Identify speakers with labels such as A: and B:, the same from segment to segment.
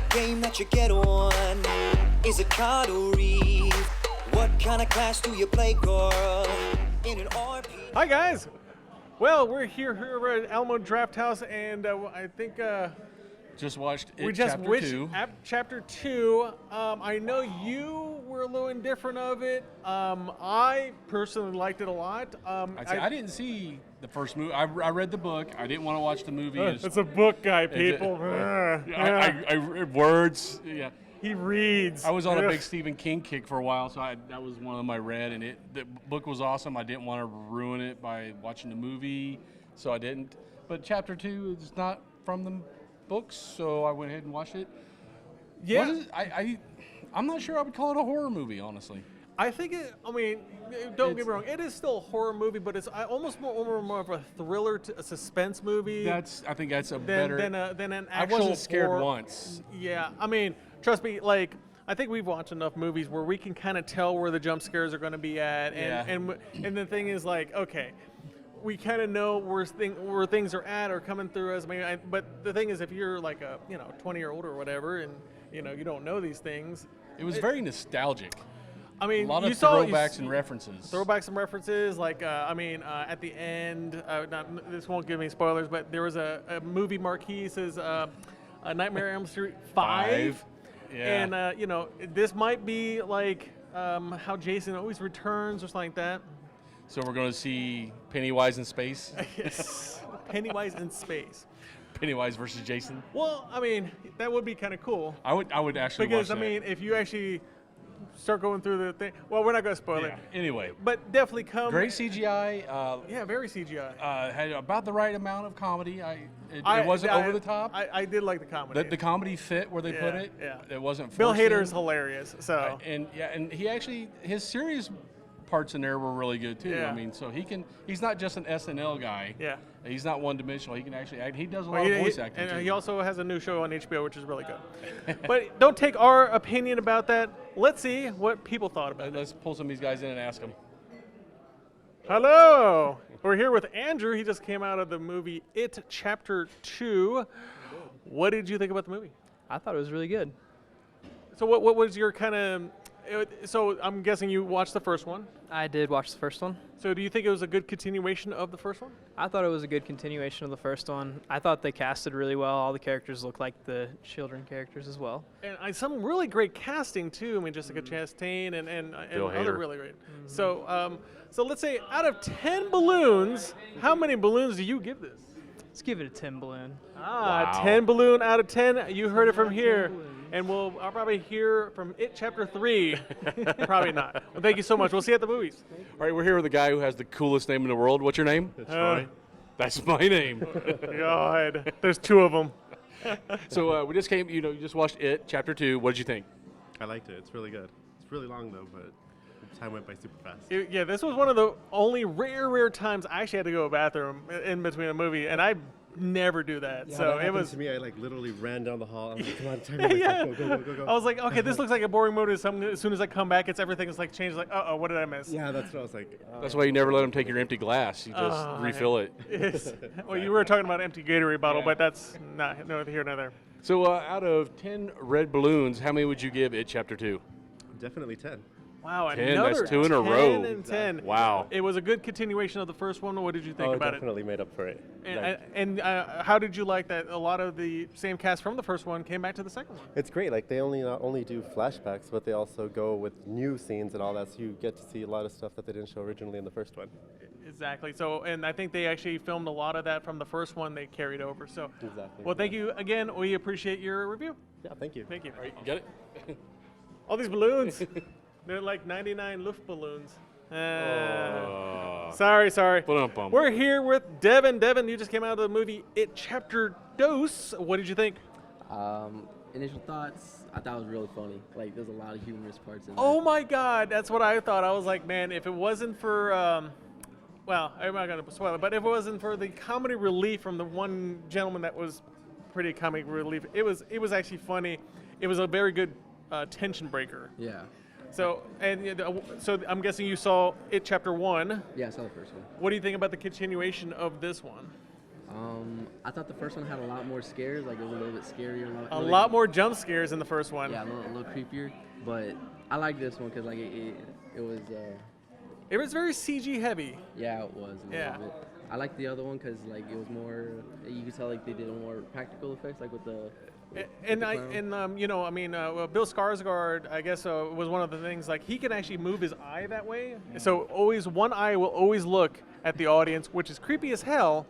A: game that you get on? Is it card or read? What kind of class do you play, girl? In an RP?
B: Hi guys. Well, we're here at Alamo Drafthouse, and I think
C: Just watched it,
B: we just
C: chapter
B: watched
C: 2.
B: Chapter 2. I know you were a little indifferent of it. I personally liked it a lot.
C: I didn't see the first movie. I read the book. I didn't want to watch the movie.
B: It's a book guy, people.
C: I read words. Yeah.
B: He reads.
C: I was on a big Stephen King kick for a while, so that was one of them I read, and the book was awesome. I didn't want to ruin it by watching the movie, so I didn't. But chapter 2 is not from the books, so I went ahead and watched it.
B: Yeah.
C: I'm not sure I would call it a horror movie, honestly.
B: I think it. I mean, don't get me wrong. It is still a horror movie, but it's almost more of a thriller, a suspense movie.
C: I think that's a better
B: than an actual.
C: I wasn't scared
B: horror.
C: once.
B: Yeah, I mean, trust me. Like, I think we've watched enough movies where we can kind of tell where the jump scares are going to be at, and the thing is, like, okay, we kind of know where things are at or coming through us. But the thing is, if you're like a 20-year-old or whatever, and you don't know these things,
C: it was very nostalgic.
B: I mean,
C: a lot of throwbacks and references.
B: Like, at the end, this won't give me spoilers, but there was a movie marquee says Nightmare on Elm Street 5.
C: Yeah.
B: And, this might be like how Jason always returns or something like that.
C: So we're going to see Pennywise in space?
B: Yes. Pennywise in space.
C: Pennywise versus Jason?
B: Well, I mean, that would be kind of cool.
C: I would actually
B: because,
C: watch that.
B: I mean, if you actually start going through the thing. Well, we're not going to spoil it.
C: Anyway.
B: But definitely come.
C: Great CGI.
B: Yeah, very CGI.
C: Had about the right amount of comedy. It wasn't over the top.
B: I did like the comedy.
C: The comedy fit where they put it.
B: Yeah.
C: It wasn't forced.
B: Bill Hader's hilarious. So.
C: And he actually, his serious parts in there were really good too.
B: Yeah.
C: I mean, so he's not just an SNL guy.
B: Yeah.
C: He's not one-dimensional. He can actually act. He does a lot of voice acting too.
B: And he also has a new show on HBO, which is really good. But don't take our opinion about that. Let's see what people thought about it.
C: Let's pull some of these guys in and ask them.
B: Hello. We're here with Andrew. He just came out of the movie It Chapter 2. What did you think about the movie?
D: I thought it was really good.
B: So what was your kind of... So I'm guessing you watched the first one.
D: I did watch the first one.
B: So do you think it was a good continuation of the first one?
D: I thought it was a good continuation of the first one. I thought they casted really well. All the characters looked like the children characters as well.
B: And some really great casting too. I mean, Jessica Chastain and other really great.
D: Mm-hmm.
B: So let's say out of 10 balloons, how many balloons do you give this?
D: Let's give it a 10 balloon.
C: Wow.
B: 10 balloon out of 10. You heard it from here. And I'll probably hear from It Chapter 3. Probably not. Well, thank you so much. We'll see you at the movies.
C: All right, we're here with the guy who has the coolest name in the world. What's your name?
E: It's Troy.
C: That's my name.
B: God, there's two of them.
C: So we just came, you just watched It, Chapter 2. What did you think?
E: I liked it. It's really good. It's really long though, but time went by super fast.
B: Yeah, this was one of the only rare times I actually had to go to the bathroom in between a movie, and I never do that.
E: Yeah,
B: so
E: that
B: it was
E: to me. I literally ran down the hall. I was like, come on, time. Go.
B: I was like, okay, this looks like a boring movie. As soon as I come back, everything is like changed. Like, what did I miss?
E: Yeah, that's what I was like.
C: That's why you never let them take your empty glass. You just refill it.
B: Yes. Well, you were talking about an empty Gatorade bottle, but that's not neither here nor there.
C: So out of 10 red balloons, how many would you give It Chapter 2?
E: Definly 10.
B: Wow,
C: 10,
B: another
C: that's 2 in a row.
B: 10 and 10.
C: Wow.
B: It was a good continuation of the first one. What did you think about
E: definitely made up for it.
B: And how did you like that a lot of the same cast from the first one came back to the second one?
E: It's great. Like they not only do flashbacks, but they also go with new scenes and all that. So you get to see a lot of stuff that they didn't show originally in the first one.
B: Exactly. So, and I think they actually filmed a lot of that from the first one. They carried over. So,
E: exactly.
B: Well, thank you again. We appreciate your review.
E: Yeah, thank you.
B: Thank you.
C: All right, you got it?
B: All these balloons. They're like 99 Luft balloons. Sorry.
C: Ba-dum-bum.
B: We're here with Devin. Devin, you just came out of the movie It Chapter 2. What did you think?
F: Initial thoughts, I thought it was really funny. Like, there's a lot of humorous parts in there.
B: Oh my God, that's what I thought. I was like, man, if it wasn't for, well, I'm not going to spoil it, but if it wasn't for the comedy relief from the one gentleman that was pretty comic relief, it was actually funny. It was a very good tension breaker.
F: Yeah.
B: So I'm guessing you saw It Chapter 1.
F: Yeah, I saw the first one.
B: What do you think about the continuation of this one?
F: I thought the first one had a lot more scares. Like it was a little bit scarier.
B: A lot more jump scares in the first one.
F: Yeah, a little creepier. But I like this one because like it was.
B: It was very CG heavy.
F: Yeah, it was. A little bit. I like the other one because like it was more. You could tell like they did more practical effects, like with the.
B: Bill Skarsgard, I guess, was one of the things, like, he can actually move his eye that way. So always one eye will always look at the audience, which is creepy as hell,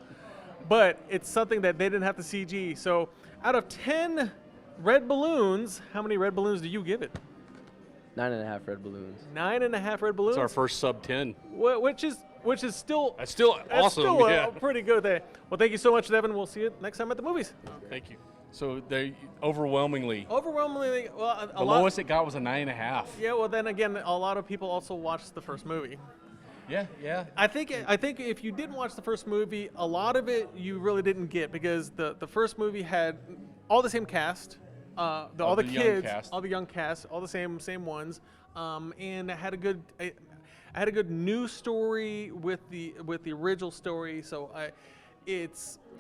B: but it's something that they didn't have to CG. So out of 10 red balloons, how many red balloons do you give it?
F: 9.5 red balloons.
B: 9.5 red balloons?
C: It's our first sub 10.
B: Which is still...
C: That's still awesome.
B: Still
C: yeah.
B: pretty good there. Well, thank you so much, Devin. We'll see you next time at the movies.
C: Thank you. So they overwhelmingly.
B: Overwhelmingly, well,
C: The lowest it got was a 9.5.
B: Yeah, well, then again, a lot of people also watched the first movie.
C: Yeah.
B: I think if you didn't watch the first movie, a lot of it you really didn't get because the first movie had all the same cast, all the kids, all the young cast, all the same ones, and it had a good new story with the original story. So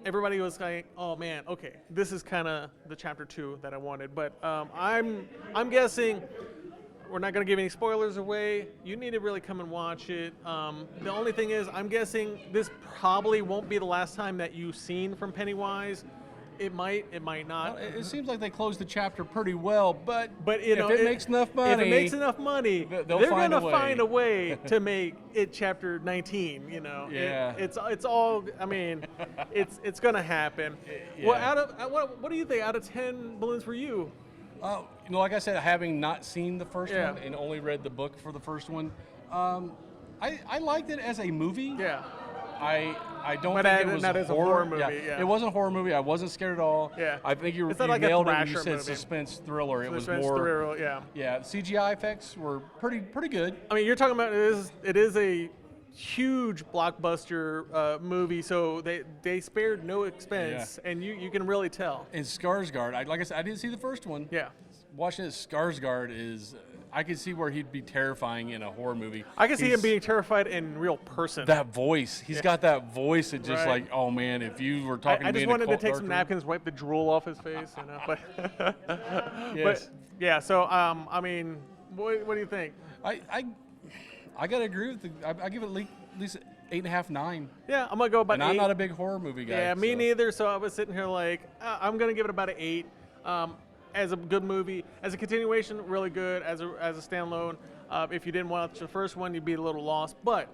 B: everybody was like, oh man, okay, this is kind of the chapter 2 that I wanted. But I'm guessing. We're not going to give any spoilers away. You need to really come and watch it. The only thing is, I'm guessing this probably won't be the last time that you've seen from Pennywise. It might not.
C: Well, it seems like they closed the chapter pretty well, but
B: you know,
C: if it makes enough money,
B: they're going to find a way to make it chapter 19. You know,
C: yeah.
B: It's all. I mean, it's going to happen.
C: Yeah.
B: Well, what do you think? Out of 10 balloons for you?
C: Like I said, having not seen the first
B: Yeah.
C: one and only read the book for the first one, I liked it as a movie.
B: Yeah.
C: I don't
B: But
C: think it was
B: not as a horror movie, yeah.
C: It wasn't a horror movie. I wasn't scared at all.
B: Yeah.
C: I think you
B: It's not like a
C: nailed it when you
B: thrasher
C: said
B: movie.
C: suspense thriller. It was
B: Suspense
C: more.
B: thriller, yeah.
C: Yeah, CGI effects were pretty good.
B: I mean, you're talking about it is a huge blockbuster movie, so they spared no expense, and you can really tell.
C: And Skarsgard, like I said, I didn't see the first one.
B: Yeah.
C: Watching it, Skarsgard is. I could see where he'd be terrifying in a horror movie.
B: I can see him
C: He's-
B: being terrified in real person.
C: That voice. He's got that voice that just
B: Right.
C: like, oh man, if you were talking
B: I
C: to me
B: just
C: in a
B: wanted to
C: dark
B: take some
C: room-
B: napkins, wipe the drool off his face, you know. But,
C: Yes.
B: but yeah. So I mean, what do you think?
C: I gotta agree with I give it at least 8.5, 9.
B: Yeah, I'm gonna go about
C: And
B: 8.
C: I'm not a big horror movie guy.
B: Yeah, me
C: so.
B: neither. So I was sitting here like, I'm gonna give it about an 8. As a good movie, as a continuation, really good. As a standalone, if you didn't watch the first one, you'd be a little lost. But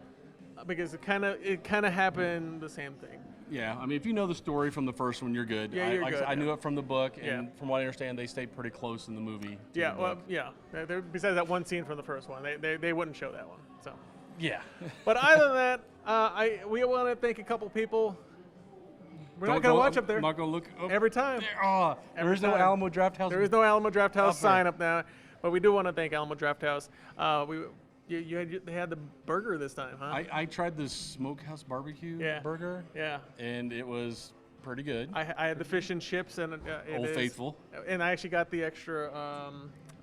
B: because it kind of happened the same thing.
C: Yeah, I mean, if you know the story from the first one, you're good.
B: Yeah, you're
C: like I
B: good,
C: said, I
B: yeah.
C: knew it from the book, and
B: Yeah.
C: from what I understand, they stayed pretty close in the movie. to
B: Yeah,
C: the
B: well,
C: book.
B: yeah. Besides that one scene from the first one, they wouldn't show that one. So,
C: Yeah.
B: but other than that, we want to thank a couple people. We're not gonna watch up there
C: I'm not gonna look up
B: every time.
C: there. Oh, there
B: Every
C: is no
B: time.
C: Alamo Drafthouse.
B: There is no Alamo Drafthouse
C: Up there.
B: sign up now, but we do want to thank Alamo Drafthouse. They had the burger this time, huh?
C: I tried the Smokehouse Barbecue
B: Yeah.
C: burger,
B: Yeah.
C: and it was pretty good.
B: I had the fish and chips and
C: Old Faithful.
B: and I actually got the extra.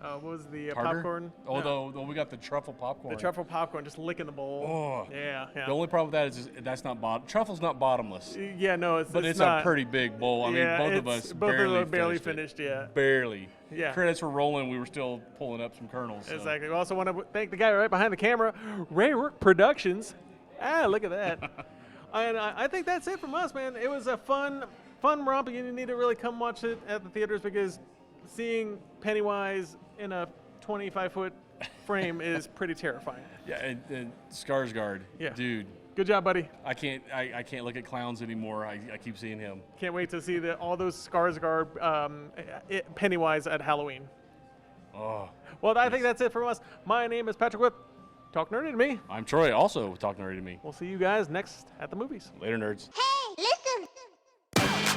B: What was the
C: Tartar?
B: popcorn?
C: Oh,
B: No,
C: we got the truffle popcorn.
B: the truffle popcorn, just licking the bowl.
C: Oh.
B: Yeah.
C: The only problem with that is that's not truffle's not bottomless,
B: Yeah, no,
C: but it's
B: not.
C: a pretty big bowl. I mean,
B: Yeah,
C: both of
B: it's-
C: us
B: both of
C: barely
B: us barely
C: finished
B: finished. Yeah.
C: Barely.
B: Yeah.
C: Credits were rolling. We were still pulling up some kernels. So.
B: Exactly. We also want to thank the guy right behind the camera, Ray Rook Productions. Look at that. And I think that's it from us, man. It was a fun romp. You need to really come watch it at the theaters because seeing Pennywise in a 25-foot frame is pretty terrifying.
C: Yeah, and Skarsgard.
B: Yeah.
C: Dude.
B: Good job, buddy.
C: I can't look at clowns anymore. I keep seeing him.
B: Can't wait to see all those Skarsgard Pennywise at Halloween.
C: Oh.
B: Well, I think that's it from us. My name is Patrick Whip. Talk nerdy to me.
C: I'm Troy, also talking already to me.
B: We'll see you guys next at the movies.
C: Later, nerds.
G: Hey, listen.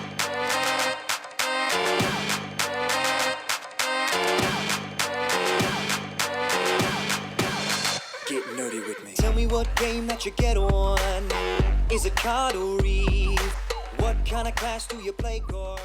A: Get nerdy with me. Tell me what game that you get on. Is it card or read? What kind of class do you play, girl?